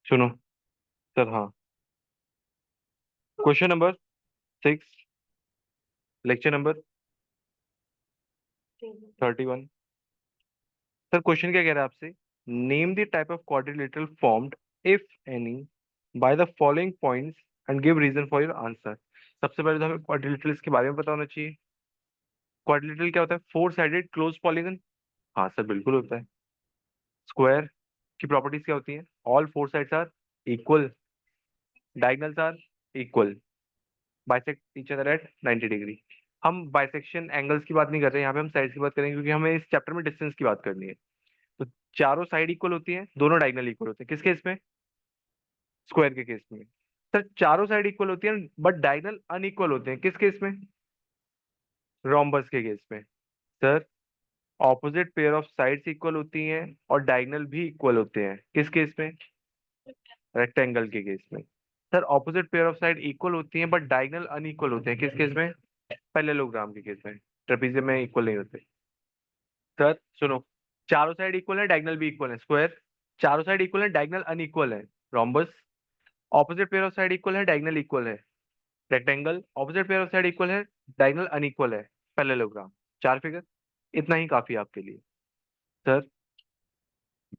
सुनो सर। हाँ, question number 6, lecture number 31। Sir question क्या कह रहा है आपसे? Name the type of quadrilateral formed if any by the following points and give reason for your answer. सबसे पहले तो हमें क्वाड्रिलेटरल्स के बारे में पता होना चाहिए। क्वाड्रिलेटरल क्या होता है? Four sided closed polygon. हाँ सर, बिल्कुल होता है। स्क्वायर की प्रॉपर्टीज क्या होती हैं? All four sides are equal, diagonals are equal, bisect each other at 90 degree. हम बाइसेक्शन एंगल्स की बात नहीं कर रहे हैं यहाँ पे, हम साइड्स की बात करेंगे क्योंकि हमें इस चैप्टर में डिस्टेंस की बात करनी है। तो चारों साइड इक्वल होती हैं, दोनों डायगोनल इक्वल होते हैं। किस केस में? स्क्वायर के केस में। सर चारों साइड इक्वल होती हैं बट डायगोनल अनइक्वल होते हैं। किस केस में? रोम्बस के केस में। Sir opposite pair of sides equal होती हैं और डायगोनल भी इक्वल होते हैं। किस केस में? रेक्टेंगल के केस में। Sir opposite pair of side equal होती हैं बट डायगोनल अनइक्वल होते हैं। किस केस में? पैरेललोग्राम के केस में। ट्रेपेजियम में इक्वल नहीं होते। सर सुनो, चारों साइड इक्वल है, डायगोनल भी इक्वल है। स्क्वायर चारों साइड इक्वल है, डायगोनल अनइक्वल है। Rhombus opposite pair of side equal है, डायगोनल इक्वल है। Rectangle opposite pair of side equal है, डायगोनल अनइक्वल है। पैरेललोग्राम। चार फिगर, इतना ही काफी है आपके लिए। सर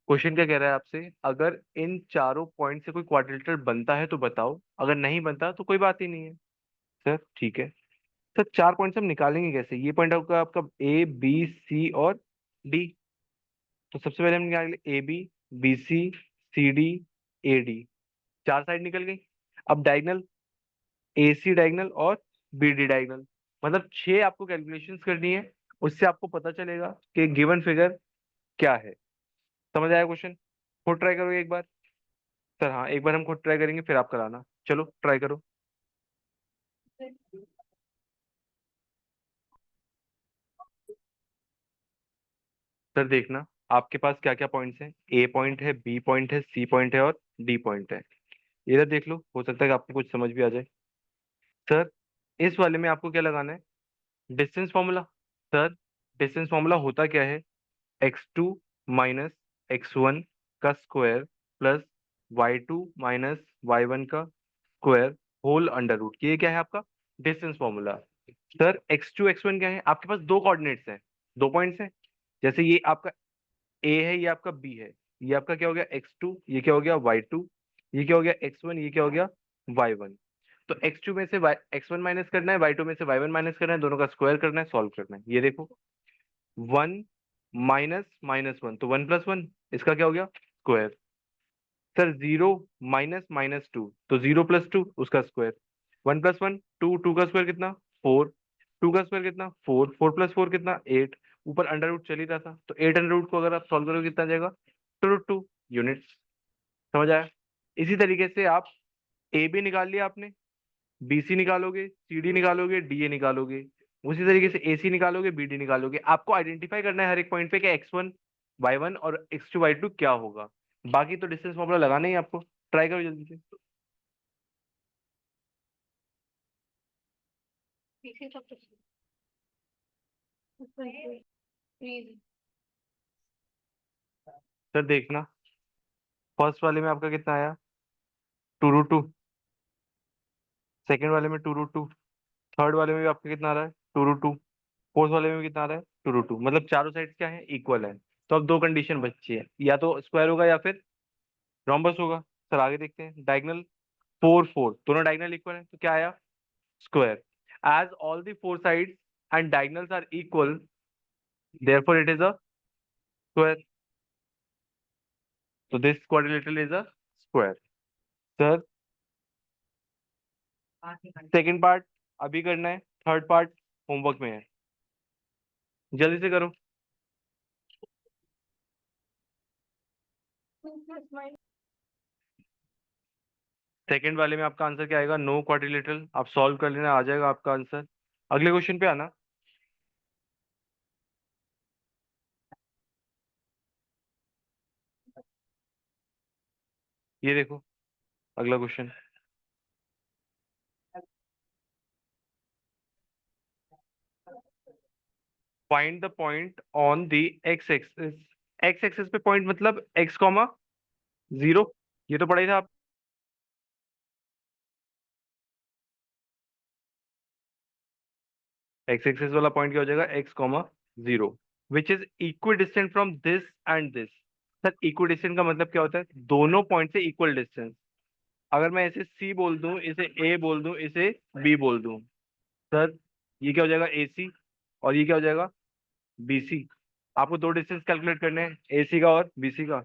क्वेश्चन क्या कह रहा है आपसे? अगर इन चारों पॉइंट से कोई क्वाड्रिलेटरल बनता है तो बताओ, अगर नहीं बनता तो कोई बात ही नहीं है। सर ठीक है। सर चार पॉइंट्स हम निकालेंगे कैसे? ये पॉइंट आपका आपका ए बी सी और डी। तो सबसे पहले हम निकालेंगे A B, B C, C D, A D. चार साइड निकल गई। अब डायगोनल, ए सी डायगोनल और बी डी डायगोनल। मतलब छह आपको कैलकुलेशंस करनी है। उससे आपको पता चलेगा कि गिवन फिगर क्या है। समझ आया क्वेश्चन? खुद ट्राई करोगे एक बार? सर हाँ, एक बार हम खुद ट्राई करेंगे फिर आप कराना। चलो ट्राई करो। सर देखना आपके पास क्या क्या पॉइंट्स हैं। ए पॉइंट है, बी पॉइंट है, सी पॉइंट है और डी पॉइंट है। इधर देख लो, हो सकता है कि आपको कुछ समझ भी आ जाए। सर इस वाले में आपको क्या लगाना है? Distance formula. Sir distance formula होता क्या है? x2 माइनस x1 का square plus y2 minus y1 का स्क्वायर होल अंडर रूट। ये क्या है आपका distance formula? Sir x2 x1 क्या है? आपके पास दो कोऑर्डिनेट्स हैं, दो पॉइंट्स हैं। जैसे ये आपका ए है, ये आपका बी है। ये आपका क्या हो गया? x2, ये क्या हो गया? y2, ये क्या हो गया? x1, ये क्या हो गया? y1। तो x2 में से x1 माइनस करना है, y2 में से y1 माइनस करना है, दोनों का स्क्वायर करना है, सॉल्व करना है। ये देखो, 1 - -1 तो 1+1, इसका क्या हो गया? स्क्वायर। सर 0 - -2 तो 0+2 उसका स्क्वायर। 1+1 2, 2 का स्क्वायर कितना? 4, 2 का स्क्वायर कितना? 4, 4+4 कितना? 8। ऊपर अंडर रूट चल ही रहा था तो 8 अंडर रूट को अगर आप सॉल्व करोगे कितना आ जाएगा? 2√2 यूनिट्स। समझ आया? इसी तरीके से आप ए बी निकाल लिया आपने, बी सी निकालोगे, सी डी निकालोगे, डी ए निकालोगे। उसी तरीके से ए सी निकालोगे, बी डी निकालोगे। आपको आइडेंटिफाई करना है हर एक पॉइंट पे कि x1 y1 और x2 y2 क्या होगा। बाकी तो डिस्टेंस फॉर्मूला लगाना ही है आपको। ट्राई करो जल्दी से। सर देखना, फर्स्ट वाले में आपका कितना आया? 2√2। सेकंड वाले में 2√2। थर्ड वाले में भी आपका कितना आ रहा है? 2√2। फोर्थ वाले में भी कितना आ रहा है? 2√2। मतलब चारों साइड क्या है? इक्वल है। तो अब दो कंडीशन बची है, या तो स्क्वायर होगा या फिर रोम्बस होगा। सर आगे देखते हैं। डायगोनल 4 4, दोनों डायगोनल इक्वल है तो क्या आया? Square. As all the four sides and diagonals are equal, therefore it is a square. So this quadrilateral is a square. Sir second part अभी करना है, थर्ड पार्ट होमवर्क में है। जल्दी से करो। सेकंड वाले में आपका आंसर क्या आएगा? No quadrilateral. आप सॉल्व कर लेना, आ जाएगा आपका आंसर। अगले क्वेश्चन पे आना। ये देखो अगला question. Find the point on the x axis. X axis पे पॉइंट मतलब x, 0। ये तो पढ़ा ही था आप। एक्स एक्सिस वाला पॉइंट क्या हो जाएगा, x comma zero, which is equal distant from this and this. Sir equal distant का मतलब क्या होता है, दोनों पॉइंट से इक्वल डिस्टेंस। अगर मैं इसे सी बोल दूं, इसे ए बोल दूं, इसे बी बोल दूं, सर ये क्या हो जाएगा, ए सी, और ये क्या हो जाएगा, बी सी। आपको दो डिस्टेंस कैलकुलेट करने हैं, ए सी का और बी सी का।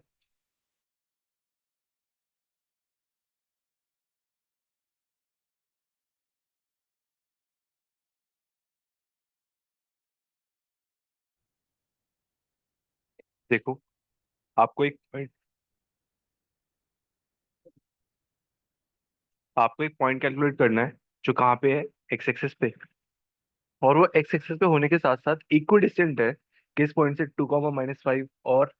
देखो, आपको एक पॉइंट कैलकुलेट करना है जो कहाँ पे है, एक्स एक्सिस पे, और वो एक्स एक्सिस पे होने के साथ साथ इक्वल डिस्टेंट है किस पॉइंट से, 2, -5 और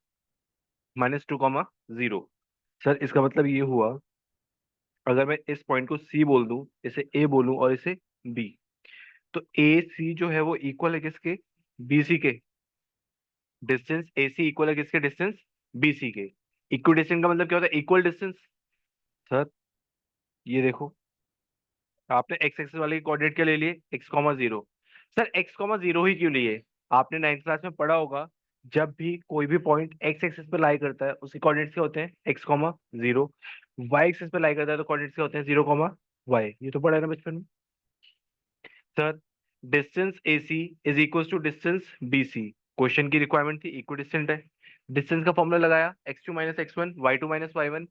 -2, 0। सर इसका मतलब ये हुआ, अगर मैं इस पॉइंट को सी बोल दूं, इसे ए बोलूं और इसे बी, तो ए सी जो है वो इक्वल है किसके, बी सी के। डिस्टेंस ए सी इक्वल है किसके, डिस्टेंस बी सी के। इक्वल डिस्टेंस का मतलब क्या होता है, इक्वल डिस्टेंस। सर ये देखो, आपने एक्स एक्सिस वाले कोऑर्डिनेट क्या ले लिए, x, 0। सर x, 0 ही क्यों लिए, आपने 9th क्लास में पढ़ा होगा, जब भी कोई भी पॉइंट एक्स एक्सिस पे लाई करता है उसके कोऑर्डिनेट्स क्या होते हैं, x, 0। वाई एक्सिस पे लाई करता है तो कोऑर्डिनेट्स क्या होते हैं, 0, y। ये तो पढ़ा है ना बचपन में। Sir distance A C is equal to distance B C. Question की रिक्वायरमेंट थी, इक्वल डिस्टेंट है। डिस्टेंस का फॉर्मूला लगाया, x2 - x1, y2 - y1,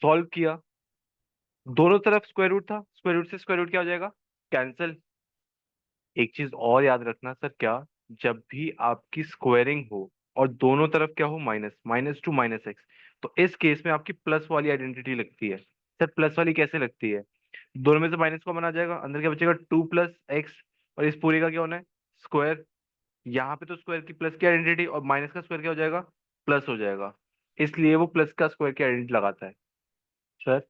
solve किया। दोनों तरफ स्क्वायर रूट था, स्क्वायर रूट से स्क्वायर रूट क्या हो जाएगा, कैंसिल। एक चीज और याद रखना सर, क्या, जब भी आपकी स्क्वायरिंग हो और दोनों तरफ क्या हो, माइनस, -2 - x, तो इस केस में आपकी प्लस वाली आइडेंटिटी लगती है। सर प्लस वाली कैसे लगती है, दोनों में से माइनस कॉमन आ जाएगा, अंदर क्या बचेगा, 2 + x, और इस पूरे का क्या होना है, स्क्वायर। यहाँ पे तो स्क्वायर की प्लस की आइडेंटिटी, और माइनस का स्क्वायर क्या हो जाएगा, प्लस हो जाएगा, इसलिए वो प्लस का स्क्वायर की आइडेंटिटी लगाता है। सर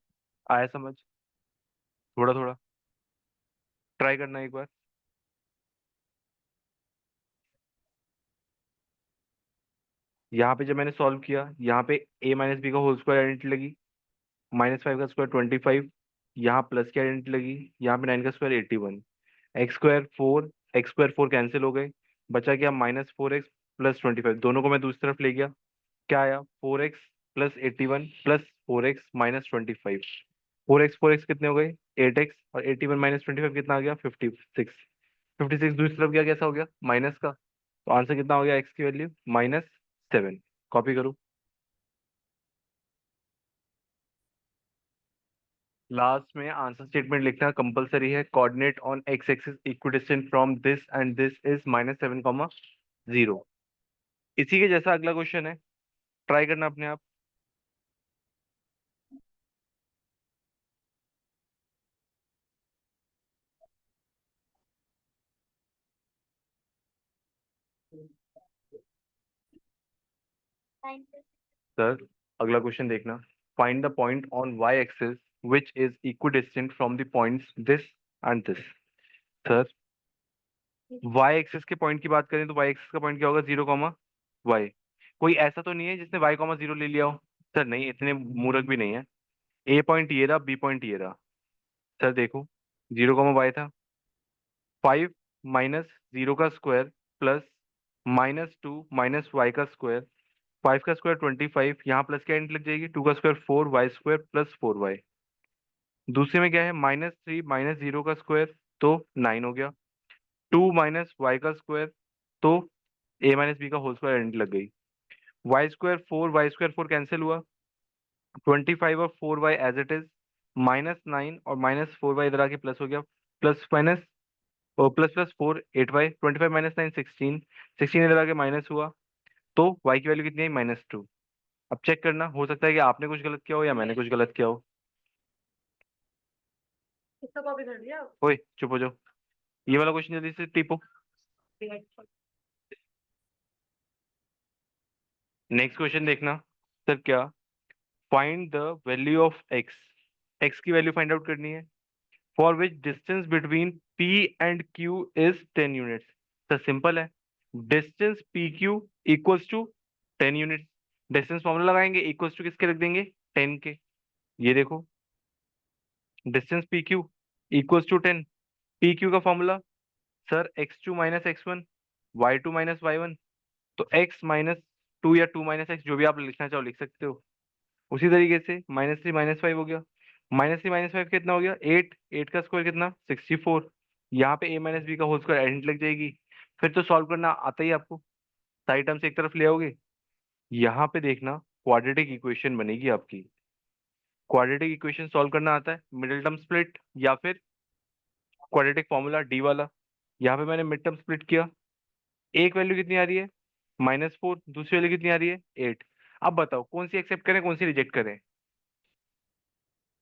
आया समझ, थोड़ा थोड़ा ट्राई करना एक बार। यहाँ पे जब मैंने सॉल्व किया, यहाँ पे a - b का होल स्क्वायर आइडेंटिटी लगी, -5 का स्क्वायर 25, यहाँ प्लस की आइडेंटिटी लगी, यहाँ पे 9 का स्क्वायर 81, x स्क्वायर 4 कैंसिल हो गए, बचा क्या, -4x + 25, दोनों को मैं दूसरी तरफ ले गया, क्या आया, 4x + 81 +4x - 25। 4x कितने हो गए, 8x, और 81 - 25 कितना आ गया, 56। 56 दूसरी तरफ गया, कैसा हो गया, माइनस का, तो आंसर कितना हो गया, एक्स की वैल्यू -7। कॉपी करो। लास्ट में आंसर स्टेटमेंट लिखना कंपलसरी है, coordinate on x axis equidistant from this and this is -7, 0। इसी के जैसा अगला क्वेश्चन है, ट्राई करना अपने आप। सर अगला क्वेश्चन देखना, find the point on Y axis which is equidistant from the points this and this. Sir Y axis के पॉइंट की बात करें तो वाई एक्सिस का पॉइंट क्या होगा, 0, वाई। कोई ऐसा तो नहीं है जिसने y, 0 ले लिया हो। सर नहीं, इतने मूर्ख भी नहीं है। ए पॉइंट ये रहा, बी पॉइंट ये रहा। सर देखो, 0, y था, 5 - 0 का स्क्वायर प्लस -2 - y का स्क्वायर, 5 का स्क्वायर 25, यहाँ प्लस क्या एंड लग जाएगी, 2 का स्क्वायर 4y² +4y। दूसरे में क्या है, -3 - 0 का स्क्वायर, तो 9 हो गया, 2 - y का स्क्वायर, तो a - b का होल स्क्वायर एंड लग गई। y² 4 कैंसिल हुआ, 25 और 4y एज इट इज, -9 और -4y इधर आके प्लस हो गया, प्लस माइनस, और प्लस प्लस 4 8y, 25 - 9 16, 16 इधर आके माइनस हुआ, तो y की वैल्यू कितनी है, -2। अब चेक करना, हो सकता है कि आपने कुछ गलत किया हो या मैंने कुछ गलत किया हो। इसका कॉपी कर लिया, ओए चुप हो जाओ, ये वाला क्वेश्चन जल्दी से टिपो। नेक्स्ट क्वेश्चन देखना, सर क्या, find the value of X, X की वैल्यू फाइंड आउट करनी है, for which distance between P and Q is 10 units. तो सिंपल है, distance P Q equals to 10 units. Distance formula लगाएंगे, इक्वल्स टू किसके रख देंगे, 10 के। ये देखो, distance P Q equals to 10। P Q का formula, sir x2 - x1, y2 - y1। तो x-2 या 2 - x, जो भी आप लिखना चाहो लिख सकते हो। उसी तरीके से -3 - 5 हो गया। -3 - 5 कितना हो गया? 8। 8 का स्क्वायर कितना? 64। यहाँ पे a - b का होल स्क्वायर एंड लग जाएगी। फिर तो सॉल्व करना आता ही आपको। सारी टर्म्स एक तरफ ले आओगे, यहाँ पे देखना क्वाड्रेटिक इक्वेशन बनेगी आपकी। क्वाड्रेटिक इक्वेशन सॉल्व करना आता है, मिडिल टर्म स्प्लिट या फिर क्वाड्रेटिक फॉर्मूला डी वाला। यहाँ पे मैंने मिड टर्म स्प्लिट किया। एक वैल्यू कितनी आ रही है? -4। दूसरी वैल्यू कितनी आ रही है? 8। अब बताओ कौन सी एक्सेप्ट करें, कौन सी रिजेक्ट करें?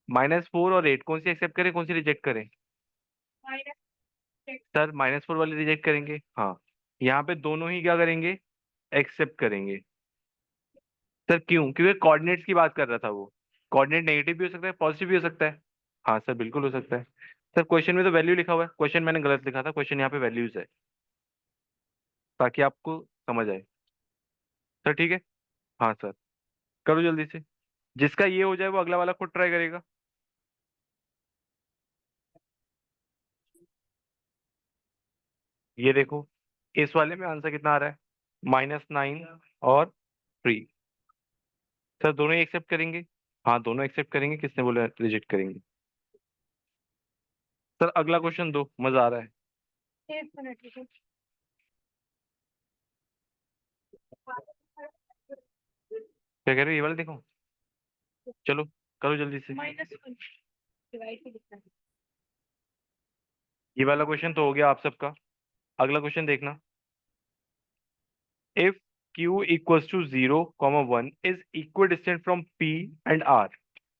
-4 और 8, कौन सी एक्सेप्ट करें, कौन सी रिजेक्ट करें? सर -4 वाली रिजेक्ट करेंगे, हाँ। यहाँ पे दोनों ही क्या करेंगे? एक्सेप्ट करेंगे। सर क्यों? क्योंकि कोऑर्डिनेट्स की बात कर रहा था वो। कोऑर्डिनेट नेगेटिव भी हो सकता है, पॉजिटिव भी हो सकता है। हाँ सर, बिल्कुल हो सकता है। सर क्वेश्चन में तो वैल्यू लिखा हुआ है, क्वेश्चन मैंने गलत लिखा था, क्वेश्चन यहाँ पे वैल्यूज है, ताकि आपको समझ आए। सर ठीक है। हाँ सर, करो जल्दी से। जिसका ये हो जाए वो अगला वाला खुद ट्राई करेगा। ये देखो, इस वाले में आंसर कितना आ रहा है? -9 और 3। सर दोनों ही एक्सेप्ट करेंगे? हाँ दोनों एक्सेप्ट करेंगे, किसने बोला रिजेक्ट करेंगे? सर अगला क्वेश्चन दो, मजा आ रहा है। एक मिनट रुको। क्या कह रहे हो, ये वाला देखो? चलो करो जल्दी से। ये वाला क्वेश्चन तो हो गया आप सबका। अगला क्वेश्चन देखना। If Q equals to 0, 1 is equal distant from P and R।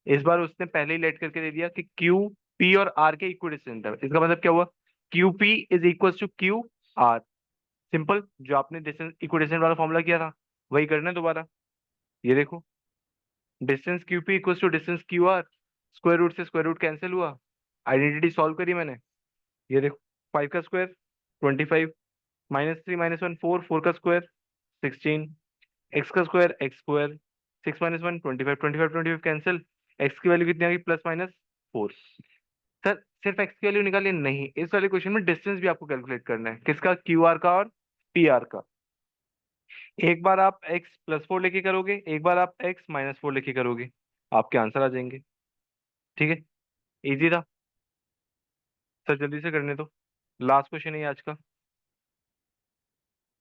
इस बार उसने पहले ही लेट करके दे दिया कि Q P और R के इक्वल डिस्टेंट है। इसका मतलब क्या हुआ? QP is equals to QR। Simple, जो आपने डिस्टेंस इक्वल डिस्टेंट वाला फॉर्मूला किया था वही करना है दोबारा। ये देखो, distance QP equals to distance QR। Square root से स्क्वायर रूट कैंसिल हुआ, आइडेंटिटी सॉल्व करी मैंने। ये देखो, 5 का स्क्वायर 25, -3 - 1 4, 4 का स्क्वायर 16, एक्स का square x square, 6 - 1 25, 25 25 cancel. X की वैल्यू कितनी आ गई? +-4। सर सिर्फ एक्स की वैल्यू निकालिए नहीं, इस वाले क्वेश्चन में डिस्टेंस भी आपको कैलकुलेट करना है। किसका? QR का और PR का। एक बार आप x +4 लेके करोगे, एक बार आप x-4 लेके करोगे, आपके आंसर आ जाएंगे। ठीक है, इजी था। सर जल्दी से करने दो, लास्ट क्वेश्चन है ये आज का।